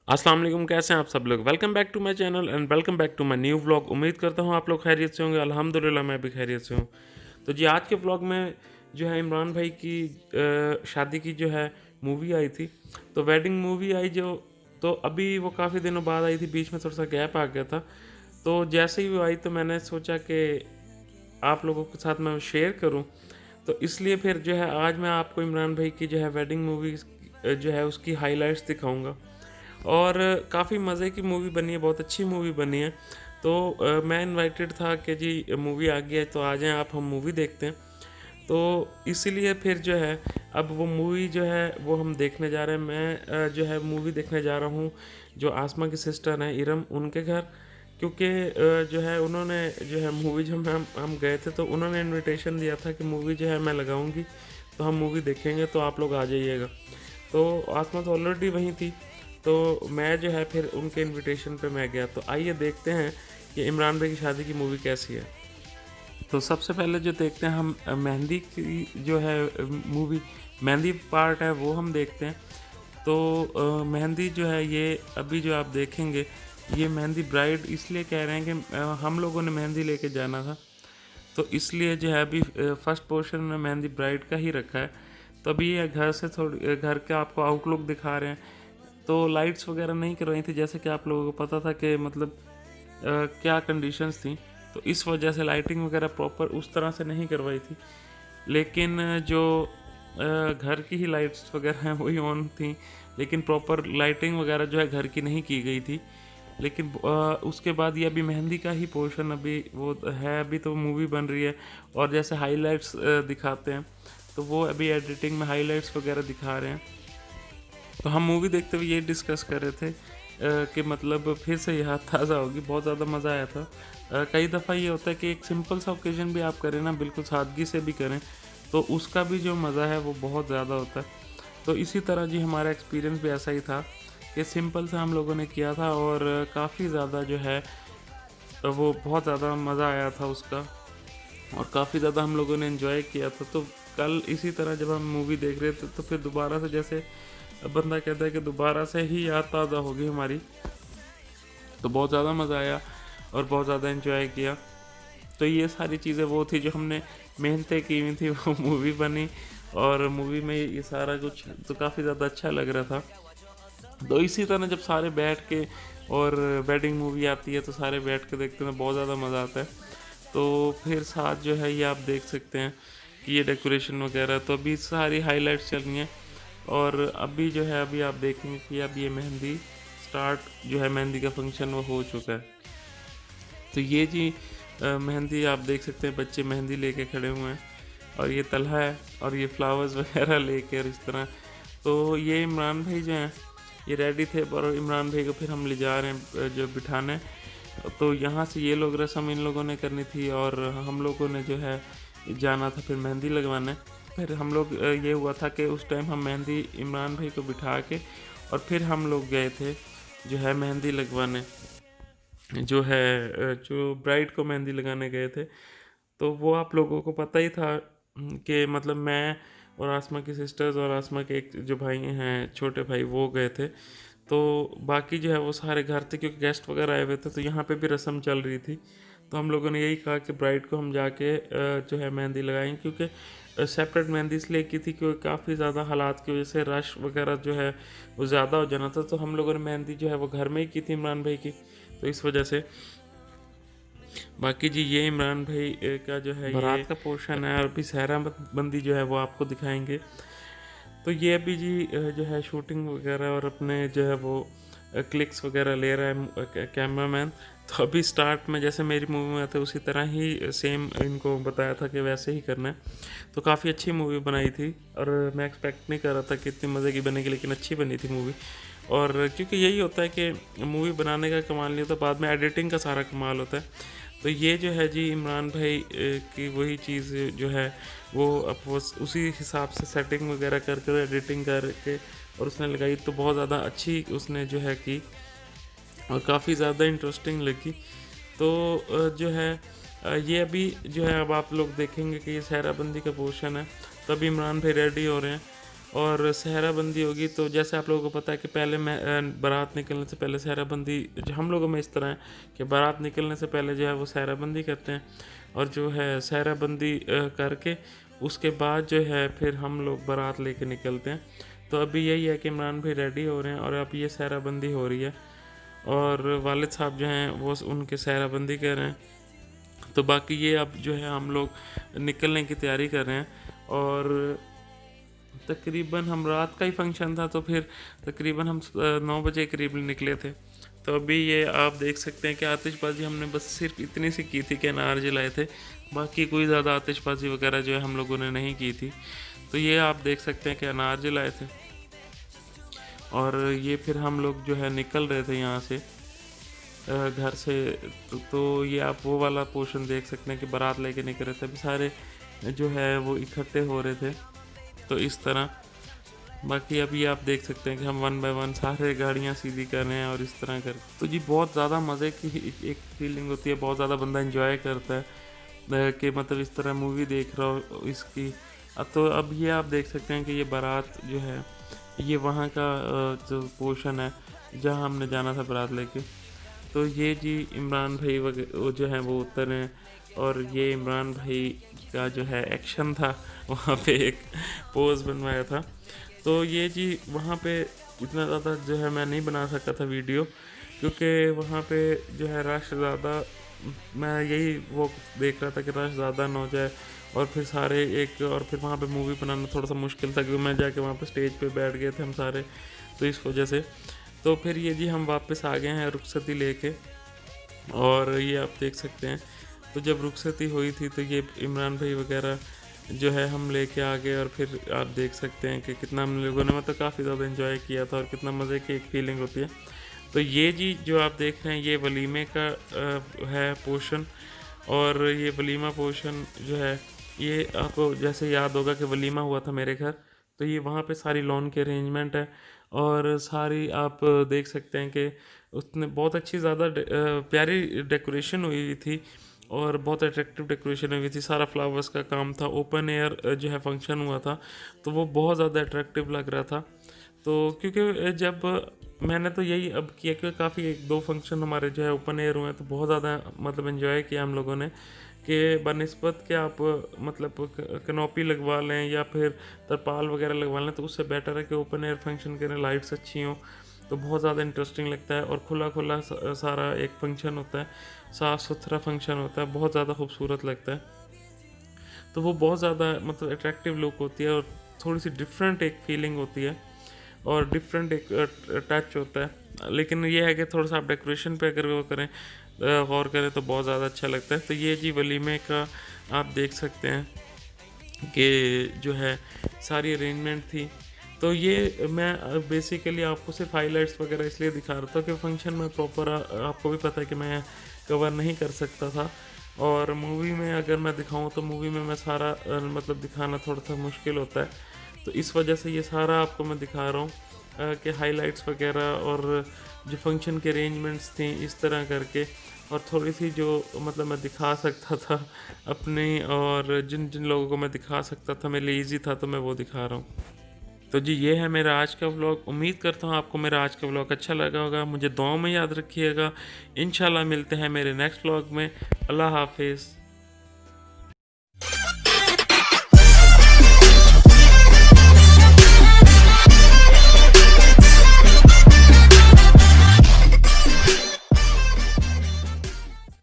अस्सलाम वालेकुम, कैसे हैं आप सब लोग? Welcome back to my channel and welcome back to my new vlog. उम्मीद करता हूँ आप लोग खैरियत से होंगे। अल्हम्दुलिल्लाह मैं भी खैरियत से हूँ। तो जी आज के व्लॉग में जो है इमरान भाई की शादी की जो है मूवी आई थी। तो वेडिंग मूवी आई जो, तो अभी वो काफ़ी दिनों बाद आई थी, बीच में थोड़ा सा गैप आ गया था। तो जैसे ही वो आई तो मैंने सोचा कि आप लोगों के साथ मैं शेयर करूं। तो इसलिए फिर जो है आज मैं आपको इमरान भाई की जो है वेडिंग मूवी जो है उसकी हाइलाइट्स दिखाऊंगा। और काफ़ी मज़े की मूवी बनी है, बहुत अच्छी मूवी बनी है। तो मैं इनवाइटेड था कि जी मूवी आ गई है तो आ जाएं आप, हम मूवी देखते हैं। तो इसीलिए फिर जो है अब वो मूवी जो है वो हम देखने जा रहे हैं। मैं जो है मूवी देखने जा रहा हूँ जो आसमा की सिस्टर हैं इरम, उनके घर। क्योंकि जो है उन्होंने जो है मूवी जो हम गए थे तो उन्होंने इनविटेशन दिया था कि मूवी जो है मैं लगाऊंगी तो हम मूवी देखेंगे, तो आप लोग आ जाइएगा। तो आसमा तो ऑलरेडी वहीं थी, तो मैं जो है फिर उनके इनविटेशन पे मैं गया। तो आइए देखते हैं कि इमरान भाई की शादी की मूवी कैसी है। तो सबसे पहले जो देखते हैं हम मेहंदी की जो है मूवी, मेहंदी पार्ट है वो हम देखते हैं। तो मेहंदी जो है ये अभी जो आप देखेंगे, ये मेहंदी ब्राइड इसलिए कह रहे हैं कि हम लोगों ने मेहंदी लेके जाना था, तो इसलिए जो है अभी फर्स्ट पोर्शन में मेहंदी ब्राइड का ही रखा है। तो अभी ये घर से थोड़ी घर का आपको आउटलुक दिखा रहे हैं। तो लाइट्स वगैरह नहीं करवाई थी, जैसे कि आप लोगों को पता था कि मतलब क्या कंडीशंस थी, तो इस वजह से लाइटिंग वगैरह प्रॉपर उस तरह से नहीं करवाई थी। लेकिन जो घर की ही लाइट्स वगैरह हैं वही ऑन थी, लेकिन प्रॉपर लाइटिंग वगैरह जो है घर की नहीं की गई थी। लेकिन उसके बाद ये अभी मेहंदी का ही पोर्शन अभी वो है, अभी तो मूवी बन रही है। और जैसे हाइलाइट्स दिखाते हैं, तो वो अभी एडिटिंग में हाइलाइट्स वगैरह दिखा रहे हैं। तो हम मूवी देखते हुए ये डिस्कस कर रहे थे कि मतलब फिर से याद ताज़ा होगी, बहुत ज़्यादा मज़ा आया था। कई दफ़ा ये होता है कि एक सिंपल सा ओकेजन भी आप करें ना, बिल्कुल सादगी से भी करें, तो उसका भी जो मज़ा है वो बहुत ज़्यादा होता है। तो इसी तरह जी हमारा एक्सपीरियंस भी ऐसा ही था कि सिंपल से हम लोगों ने किया था और काफ़ी ज़्यादा जो है वो बहुत ज़्यादा मज़ा आया था उसका, और काफ़ी ज़्यादा हम लोगों ने एंजॉय किया था। तो कल इसी तरह जब हम मूवी देख रहे थे तो फिर दोबारा से जैसे बंदा कहता है कि दोबारा से ही याद ताज़ा होगी हमारी। तो बहुत ज़्यादा मज़ा आया और बहुत ज़्यादा एंजॉय किया। तो ये सारी चीज़ें वो थी जो हमने मेहनतें की हुई थी, वो मूवी बनी। और मूवी में ये सारा कुछ तो काफ़ी ज़्यादा अच्छा लग रहा था। तो इसी तरह जब सारे बैठ के और वेडिंग मूवी आती है तो सारे बैठ के देखते हैं तो बहुत ज़्यादा मज़ा आता है। तो फिर साथ जो है ये आप देख सकते हैं कि ये डेकोरेशन वगैरह, तो अभी सारी हाइलाइट्स चल रही हैं। और अभी जो है अभी आप देखेंगे कि अब ये मेहंदी स्टार्ट जो है, मेहंदी का फंक्शन वो हो चुका है। तो ये जी मेहंदी आप देख सकते हैं, बच्चे मेहंदी लेके खड़े हुए हैं और ये तलहा है और ये फ्लावर्स वगैरह लेके और इस तरह। तो ये इमरान भाई जो हैं ये रेडी थे, पर इमरान भाई को फिर हम ले जा रहे हैं जो बिठाने। तो यहाँ से ये लोग रस्म इन लोगों ने करनी थी और हम लोगों ने जो है जाना था फिर मेहंदी लगवाने। फिर हम लोग ये हुआ था कि उस टाइम हम मेहंदी इमरान भाई को बिठा के और फिर हम लोग गए थे जो है मेहंदी लगवाने, जो है जो ब्राइड को मेहंदी लगाने गए थे। तो वो आप लोगों को पता ही था कि मतलब मैं और आसमा की सिस्टर्स और आसमा के एक जो भाई हैं छोटे भाई, वो गए थे। तो बाकी जो है वो सारे घर थे क्योंकि गेस्ट वगैरह आए हुए थे, तो यहाँ पे भी रस्म चल रही थी। तो हम लोगों ने यही कहा कि ब्राइड को हम जाके जो है मेहंदी लगाएंगे, क्योंकि सेपरेट मेहंदी इसलिए की थी क्योंकि काफ़ी ज़्यादा हालात की वजह से रश वगैरह जो है वो ज़्यादा हो जाना था। तो हम लोगों ने मेहंदी जो है वो घर में ही की थी इमरान भाई की, तो इस वजह से। बाकी जी ये इमरान भाई का जो है बारात ये का पोर्शन है और अभी सहरा बंदी जो है वो आपको दिखाएंगे। तो ये अभी जी जो है शूटिंग वगैरह और अपने जो है वो क्लिक्स वगैरह ले रहा है कैमरा मैन। तो अभी स्टार्ट में जैसे मेरी मूवी में थे उसी तरह ही सेम इनको बताया था कि वैसे ही करना है। तो काफ़ी अच्छी मूवी बनाई थी और मैं एक्सपेक्ट नहीं कर रहा था कि इतनी मज़े की बनेगी, लेकिन अच्छी बनी थी मूवी। और क्योंकि यही होता है कि मूवी बनाने का कमाल नहीं होता, बाद में एडिटिंग का सारा कमाल होता है। तो ये जो है जी इमरान भाई की वही चीज़ जो है वो अब वो उसी हिसाब से सेटिंग वगैरह करके एडिटिंग करके और उसने लगाई, तो बहुत ज़्यादा अच्छी उसने जो है की और काफ़ी ज़्यादा इंटरेस्टिंग लगी। तो जो है ये अभी जो है अब आप लोग देखेंगे कि ये सहराबंदी का पोर्शन है। तो अभी इमरान भाई रेडी हो रहे हैं और सहरा बंदी होगी। तो जैसे आप लोगों को पता है कि पहले मैं बारात निकलने से पहले सहरा बंदी, जो हम लोगों में इस तरह है कि बारात निकलने से पहले जो है वो सहरा बंदी करते हैं, और जो है सहरा बंदी करके उसके बाद जो है फिर हम लोग बारात लेके निकलते हैं। तो अभी यही है कि इमरान भाई रेडी हो रहे हैं और अब ये सहरा बंदी हो रही है, और वालिद साहब जो हैं वो उनके सहरा बंदी कर रहे हैं। तो बाकी ये अब जो है हम लोग निकलने की तैयारी कर रहे हैं, और तकरीबन हम रात का ही फंक्शन था, तो फिर तकरीबन हम 9 बजे करीब निकले थे। तो अभी ये आप देख सकते हैं कि आतिशबाज़ी हमने बस सिर्फ इतनी सी की थी कि अनार जलाए थे, बाकी कोई ज़्यादा आतिशबाज़ी वगैरह जो है हम लोगों ने नहीं की थी। तो ये आप देख सकते हैं कि अनार जलाए थे, और ये फिर हम लोग जो है निकल रहे थे यहाँ से घर से। तो ये आप वो वाला पोर्शन देख सकते हैं कि बारात लेके निकल रहे थे, अभी सारे जो है वो इकट्ठे हो रहे थे। तो इस तरह बाकी अभी आप देख सकते हैं कि हम 1 बाय 1 सारे गाड़ियाँ सीधी कर रहे हैं और इस तरह कर। तो जी बहुत ज़्यादा मज़े की एक फीलिंग होती है, बहुत ज़्यादा बंदा एंजॉय करता है कि मतलब इस तरह मूवी देख रहा हो इसकी। तो अब ये आप देख सकते हैं कि ये बारात जो है ये वहाँ का जो पोर्शन है जहाँ हमने जाना था बारात लेके। तो ये जी इमरान भाई वो जो है वो उतर हैं, और ये इमरान भाई का जो है एक्शन था वहाँ पे एक पोज बनवाया था। तो ये जी वहाँ पे इतना ज़्यादा जो है मैं नहीं बना सकता था वीडियो, क्योंकि वहाँ पे जो है रश ज़्यादा, मैं यही वो देख रहा था कि रश ज़्यादा ना हो जाए, और फिर सारे एक, और फिर वहाँ पे मूवी बनाना थोड़ा सा मुश्किल था क्योंकि मैं जाके वहाँ पे स्टेज पे बैठ गए थे हम सारे, तो इस वजह से। तो फिर ये जी हम वापस आ गए हैं रुखसती लेके, और ये आप देख सकते हैं। तो जब रुखसती हुई थी तो ये इमरान भाई वगैरह जो है हम लेके आ गए, और फिर आप देख सकते हैं कि कितना हम लोगों ने मतलब काफ़ी ज़्यादा एंजॉय किया था, और कितना मज़े की एक फीलिंग होती है। तो ये जी जो आप देख रहे हैं ये वलीमे का है पोर्शन, और ये वलीमा पोर्शन जो है ये आपको जैसे याद होगा कि वलीमा हुआ था मेरे घर, तो ये वहाँ पे सारी लॉन की अरेंजमेंट है, और सारी आप देख सकते हैं कि उसने बहुत अच्छी ज़्यादा प्यारी डेकोरेशन हुई थी, और बहुत अट्रैक्टिव डेकोरेशन हुई थी, सारा फ्लावर्स का काम था, ओपन एयर जो है फंक्शन हुआ था, तो वो बहुत ज़्यादा अट्रैक्टिव लग रहा था। तो क्योंकि जब मैंने तो यही अब किया कि काफ़ी 1-2 फंक्शन हमारे जो है ओपन एयर हुए हैं, तो बहुत ज़्यादा मतलब एंजॉय किया हम लोगों ने कि बनिस्बत के आप मतलब कनोपी लगवा लें या फिर तरपाल वगैरह लगवा लें, तो उससे बेटर है कि ओपन एयर फंक्शन करें, लाइट्स अच्छी हों, तो बहुत ज़्यादा इंटरेस्टिंग लगता है, और खुला खुला सारा एक फंक्शन होता है, साफ़ सुथरा फंक्शन होता है, बहुत ज़्यादा खूबसूरत लगता है। तो वो बहुत ज़्यादा मतलब अट्रैक्टिव लुक होती है, और थोड़ी सी डिफरेंट एक फीलिंग होती है, और डिफरेंट एक टच होता है। लेकिन ये है कि थोड़ा सा आप डेकोरेशन पे अगर वो करें, गौर करें, तो बहुत ज़्यादा अच्छा लगता है। तो ये जी वलीमे का आप देख सकते हैं कि जो है सारी अरेंजमेंट थी। तो ये मैं बेसिकली आपको सिर्फ हाइलाइट्स वगैरह इसलिए दिखा रहा था कि फंक्शन में प्रॉपर आपको भी पता है कि मैं कवर नहीं कर सकता था, और मूवी में अगर मैं दिखाऊं तो मूवी में मैं सारा मतलब दिखाना थोड़ा सा मुश्किल होता है। तो इस वजह से ये सारा आपको मैं दिखा रहा हूँ कि हाइलाइट्स वगैरह और जो फंक्शन के अरेंजमेंट्स थी इस तरह करके, और थोड़ी सी जो मतलब मैं दिखा सकता था अपनी, और जिन जिन लोगों को मैं दिखा सकता था मेरे लिए ईजी था, तो मैं वो दिखा रहा हूँ। तो जी ये है मेरा आज का व्लॉग। उम्मीद करता हूँ आपको मेरा आज का व्लॉग अच्छा लगा होगा। मुझे दुआओं में याद रखिएगा। इंशाल्लाह मिलते हैं मेरे नेक्स्ट व्लॉग में। अल्लाह हाफिज़।